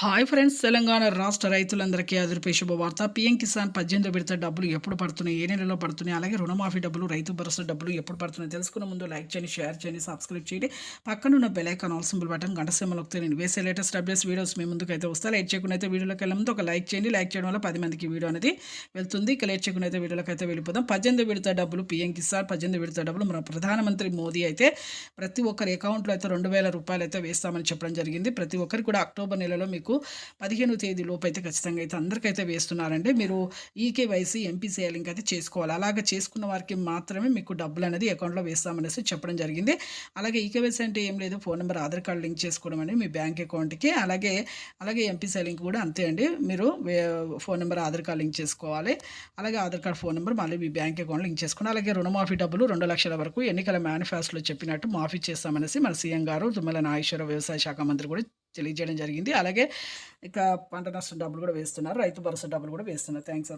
Hi friends, Telangana రాష్ట్ర రైతులందరికీ అదిరిపే శుభవార్త. పీఎం కిసాన్ 18వ విడత డబ్బులు ఎప్పుడు పడుతున్నాయి, ఏ నెలలో పడుతున్నాయి, అలాగే రుణమాఫీ డబ్బులు, రైతు భరోసా డబ్బులు ఎప్పుడు పడుతున్నాయి తెలుసుకునే ముందు లైక్ చేయండి, షేర్ చేయండి, సబ్స్క్రైబ్ చేయండి. పక్కనున్న bell icon all symbol button గంట సింబల్ నొక్కితే నేను వేసే లేటెస్ట్ అప్డేట్స్ వీడియోస్ మీ ముందుకు అయితే వస్తాయి. లేట్ చేయకుండా అయితే వీడియోలోకి వెళ్ళే ముందు ఒక లైక్ చేయండి. లైక్ చేయడం వల్ల 10 మందికి వీడియో అనేది వెళ్తుంది. ఇక లేట్ చేయకుండా అయితే వీడియోలోకి అయితే వెళ్ళిపోదాం. 18వ విడత డబ్బులు పీఎం కిసాన్ 18వ విడత డబ్బులు మన ప్రధానమంత్రి మోదీ అయితే ప్రతి ఒక్కరి అకౌంట్లో అయితే 2,000 రూపాయలు అయితే వేస్తామని చెప్పడం జరిగింది. ప్రతి ఒక్కరికి కూడా అక్టోబర్ నెలలో మీకు 15వ తేదీ లోపు అయితే ఖచ్చితంగా అయితే అందరికైతే వేస్తున్నారండి. మీరు ఈకేవైసీ ఎంపీసీఐ లింక్ అయితే చేసుకోవాలి. అలాగే చేసుకున్న వారికి మాత్రమే మీకు డబ్బులు అనేది అకౌంట్లో వేస్తామనేసి చెప్పడం జరిగింది. అలాగే ఈకేవైసీ అంటే ఏం లేదు, phone number, Aadhaar card link చేసుకోవడం అండి మీ బ్యాంక్ అకౌంట్కి. అలాగే ఎంపీసీఐ లింక్ కూడా అంతే అండి. మీరు phone number, Aadhaar card link చేసుకోవాలి. అలాగే ఆధార్ కార్డు, ఫోన్ నెంబర్ మళ్ళీ మీ బ్యాంక్ అకౌంట్ లింక్ చేసుకోండి. అలాగే రుణమాఫీ డబ్బులు 2 లక్షల వరకు ఎన్నికల మేనిఫెస్టోలో చెప్పినట్టు మాఫీ చేస్తామనేసి మన సీఎం గారు తుమ్మల నాగేశ్వరరావు వ్యవసాయ శాఖ మంత్రి కూడా తెలియజేయడం జరిగింది. అలాగే ఇక పంట నష్టం డబ్బులు కూడా వేస్తున్నారు, రైతు భరోసా డబ్బులు కూడా వేస్తున్నారు. థ్యాంక్స్.